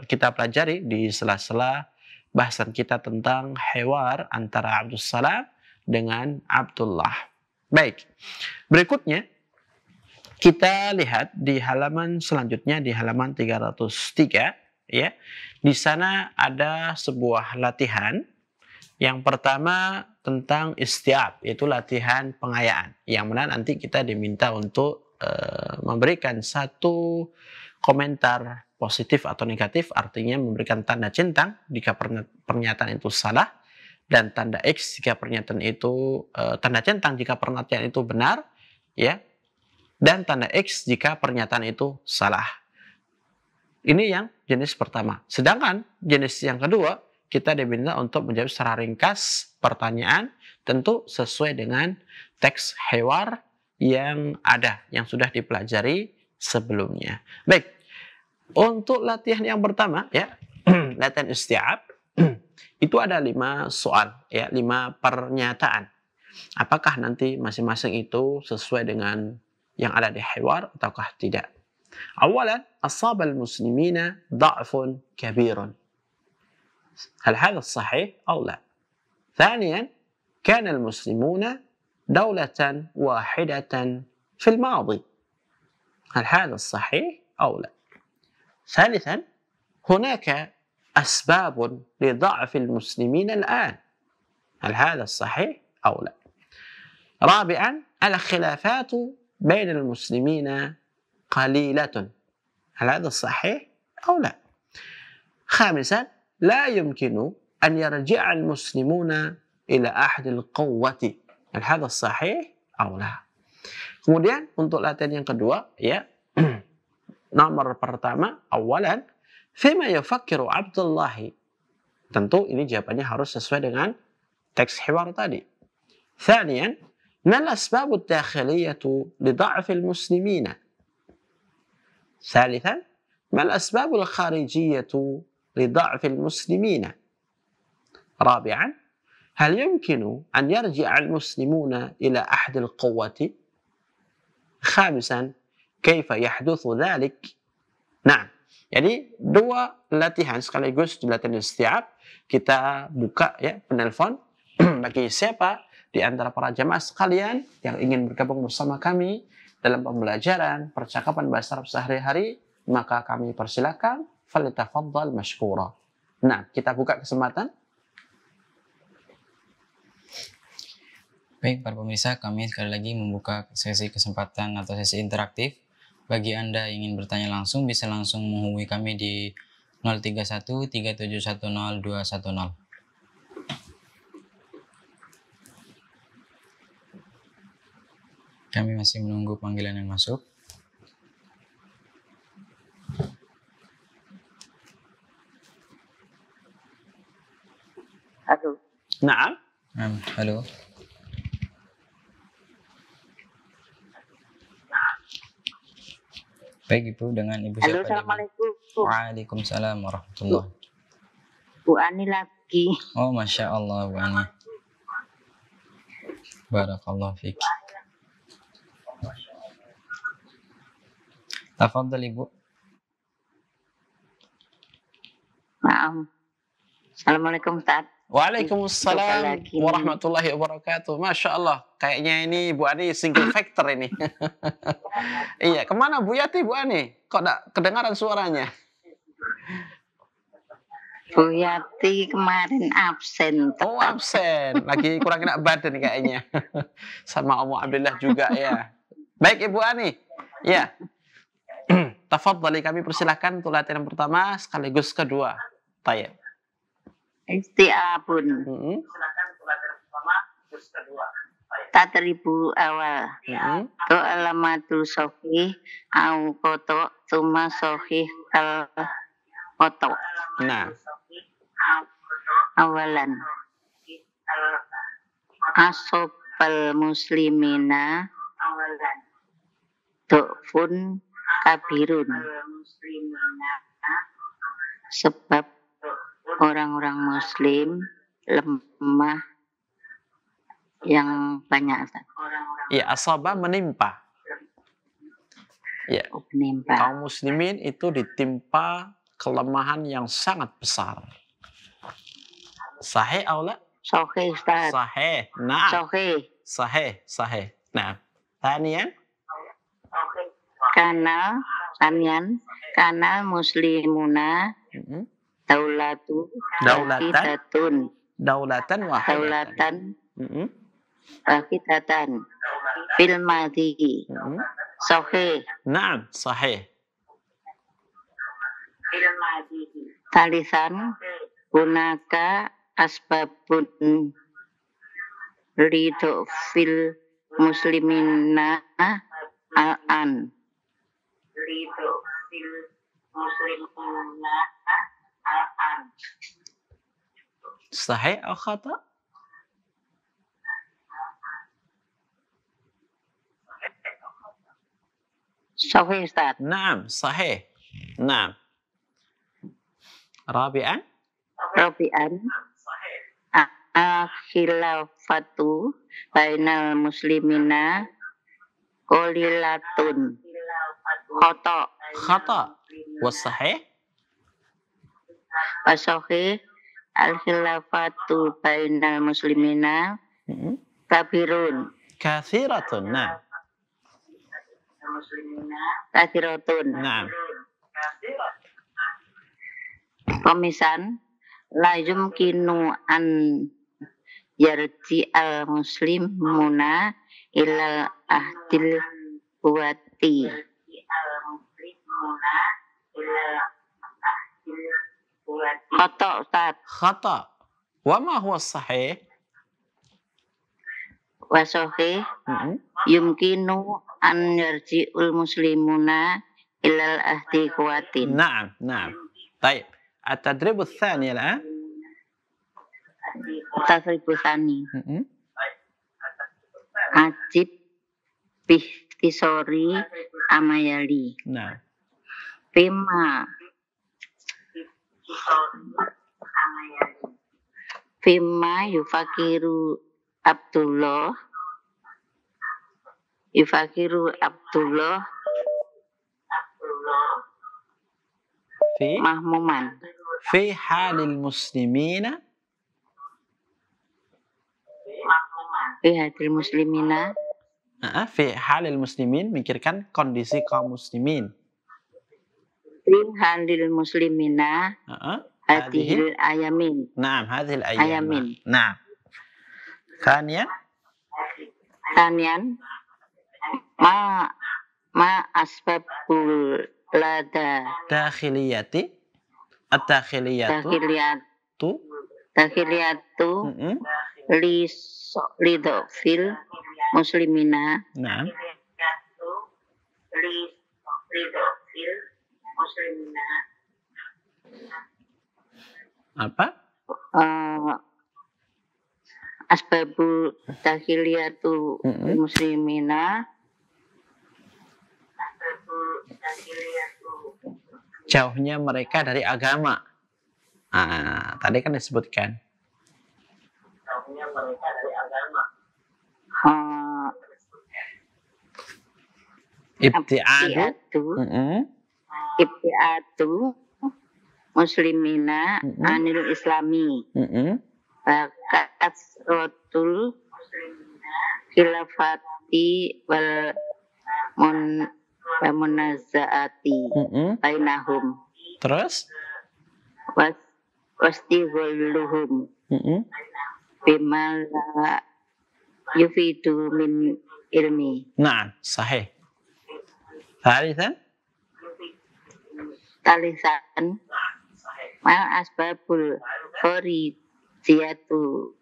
kita pelajari di sela-sela bahasan kita tentang hiwar antara Abdul Salam dengan Abdullah. Baik. Berikutnya kita lihat di halaman selanjutnya, di halaman 303, ya. Di sana ada sebuah latihan. Yang pertama tentang istiab, yaitu latihan pengayaan, yang mana nanti kita diminta untuk memberikan satu komentar positif atau negatif, artinya memberikan tanda centang jika pernyataan itu salah, dan tanda X jika pernyataan itu tanda centang jika pernyataan itu benar, ya, dan tanda X jika pernyataan itu salah. Ini yang jenis pertama. Sedangkan jenis yang kedua, kita diminta untuk menjawab secara ringkas pertanyaan, tentu sesuai dengan teks hiwar yang ada, yang sudah dipelajari sebelumnya. Baik, untuk latihan yang pertama, ya, latihan istiab, itu ada 5 soal, ya, 5 pernyataan. Apakah nanti masing-masing itu sesuai dengan yang ada di hiwar ataukah tidak? Awalan, asabal muslimina dha'fun kabirun. هل هذا الصحيح أو لا؟ ثانيا كان المسلمون دولة واحدة في الماضي. هل هذا الصحيح أو لا؟ ثالثا هناك أسباب لضعف المسلمين الآن. هل هذا صحيح أو لا؟ رابعا الخلافات بين المسلمين قليلة. هل هذا صحيح أو لا؟ خامسا لا يمكن أن يرجع المسلمون إلى أحد القوة. هل هذا صحيح أو لا? Kemudian untuk latihan yang kedua, ya, nomor pertama, awalan, fima yufakkiru Abdullahi. Tentu ini jawabannya harus sesuai dengan teks hiwar tadi. Thaniyan, mal asbabu dakhiliyatu lidha'fi al-muslimina. Thalithan, mal asbabu al-kharijiyatu lidha'fi al-muslimina. Rabi'an, hal yumkinu an yarji'a al-muslimuna ila ahdi al-quwwati. Khamisan, kaifa yahduthu dhalik? Nah, jadi dua latihan sekaligus di latihan isti'ab. Kita buka ya penelpon bagi siapa di antara para jamaah sekalian yang ingin bergabung bersama kami dalam pembelajaran percakapan bahasa Arab sehari-hari, maka kami persilakan, falyatafaddal mashkura. Nah, kita buka kesempatan. Baik, para pemirsa, kami sekali lagi membuka sesi kesempatan atau sesi interaktif. Bagi Anda yang ingin bertanya langsung, bisa langsung menghubungi kami di 031 3710 210. Kami masih menunggu panggilan yang masuk. Halo. Naam. Halo. Baik, Ibu, dengan Ibu Halo, siapa? assalamualaikum. Waalaikumsalam warahmatullahi. Bu Ani lagi. Oh, Masya Allah, Bu Ani. Barakallahu fiik. Tafadhal, Ibu. Maaf. Assalamualaikum, Ustaz. Waalaikumsalam warahmatullahi wabarakatuh. Masya Allah, kayaknya ini Bu Ani single factor ini. Iya, kemana Bu Yati, Bu Ani? Kok tak kedengaran suaranya? Bu Yati kemarin absen. Oh, absen. Lagi kurang enak badan kayaknya. Sama Om Abdullah juga ya. Baik, Ibu Ani. Ya. Tafadhali, kami persilahkan untuk latihan pertama sekaligus kedua. Tayyib. Isti'abun. Tatribu awal. To alamatul sohih au koto tuma sohih kal koto. Nah. Awalan. Asobal muslimina tu'fun kabirun. Sebab orang-orang muslim lemah yang banyak. Ya, asabah menimpa. Ya, Menimpa. kaum muslimin itu ditimpa kelemahan yang sangat besar. Sahih atau la? Sahih, Ustaz. Sahih. Nah. Sahih. Sahih. Nah. Tanian. Kana muslimuna daulatan Wahidatan. Wahidatan fil madhi. Sahih. Naam, sahih. Talisan hunaka asbabun ridho fil muslimina al-an. Sahih atau khata? Sahih, Ustaz. Naam, sahih. Naam. Rabi'an. Khilafatu bainal muslimina qalilatun. Khata. Wasahih. Wasahih al khilafatu bainal muslimina kabirun. kathiratun. Nah. kathiratun. Nah. Komisan la yumkinu an yarji al muslimuna ilal ahdil kuwati. Khata Ustaz. Khata. Wa ma huwa sahih? Wa sahih yumkinu an yarji'ul muslimuna ilal ahdi kuwatin. نعم نعم. طيب التدريب الثاني الآن. Tasribu sani. Ajib bihtisori amayali. نعم. Fima yufakiru Abdullah في mahmuman في حال المسلمين bihadil muslimina في حال المسلمين memikirkan kondisi kaum muslimin. fi halil muslimina hadhil ayamin. نعم هذه الأيام. ayamin. نعم. ثانيا Tanian ma asbabul lada الداخلية dakhiliyatu li dhafil muslimina. نعم. Apa? Asbabul dakhiliyatu muslimina Jauhnya mereka dari agama. Tadi kan disebutkan. Ibtiadu muslimina anil islami. Kasrotul khilafati wal munazaati bainahum. Terus wastighalluhum bima la yufidu min ilmi. Naam, sahih. Thalithan mal asbabul kharijiyatu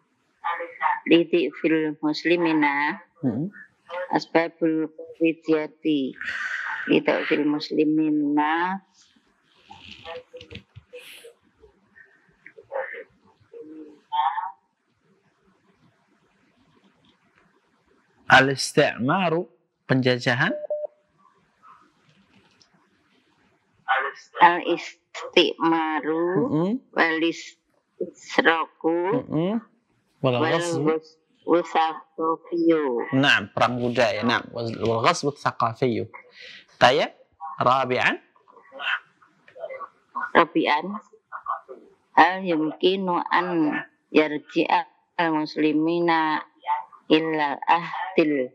lidi fil muslimina. Asbabul kharijiyati lidi fil muslimina al-isti'maru, penjajahan. Al-isti'maru wal-isroku wal-ghazwu thaqafiyyu. Naam, perang budaya. Naam, wal-ghazwu thaqafiyyu. Tayyib. Rabi'an hal yumkinu an yarji'a al-muslimina illa ahdil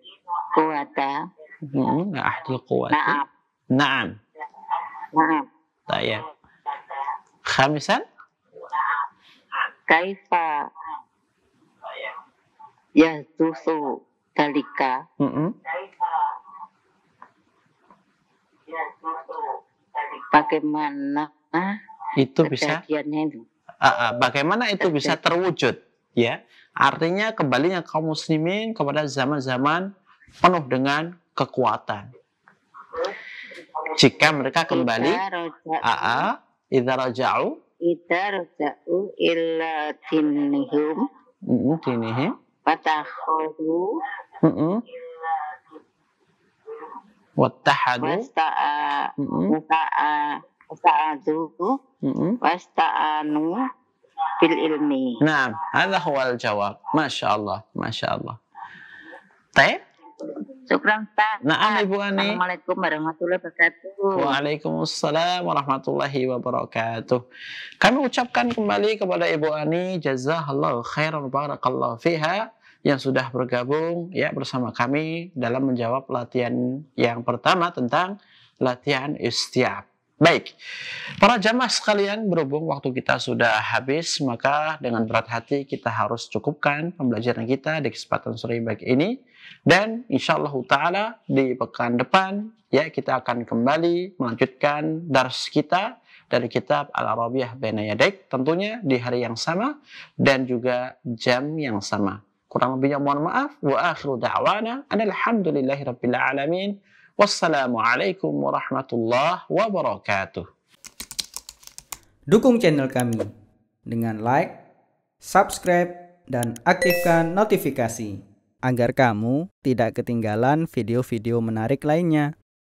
quwata. Ahdil quwata. Naam. Tayyib. Khamisan kaifa yahdusu dalika. Bagaimana itu bisa bagaimana itu bisa terwujud, ya? Artinya kembalinya kaum muslimin kepada zaman-zaman penuh dengan kekuatan. Jika mereka kembali idza raja'u illa dinihim fatakhadu wattahadu wasta'anu bil ilmi. Naam, hadha huwa al-jawab. Masyaallah, masyaallah. Baik. Syukran Ustaz. Naam Ibu Ani. Assalamualaikum warahmatullahi wabarakatuh. Waalaikumsalam warahmatullahi wabarakatuh. Kami ucapkan kembali kepada Ibu Ani, jazakallahu khairan barakallahu fiha. yang sudah bergabung ya bersama kami dalam menjawab latihan yang pertama tentang latihan istiab. Baik, para jamaah sekalian, berhubung waktu kita sudah habis, maka dengan berat hati kita harus cukupkan pembelajaran kita di kesempatan sore pagi ini. Dan insyaallah ta'ala di pekan depan, ya kita akan kembali melanjutkan dars kita dari kitab Al-Arabiyah Baina Yadaik, tentunya di hari yang sama dan juga jam yang sama. Kurang lebihnya mohon maaf. Wa akhiru da'wana alhamdulillahi rabbil alamin. Wassalamualaikum warahmatullahi wabarakatuh. Dukung channel kami dengan like, subscribe, dan aktifkan notifikasi agar kamu tidak ketinggalan video-video menarik lainnya.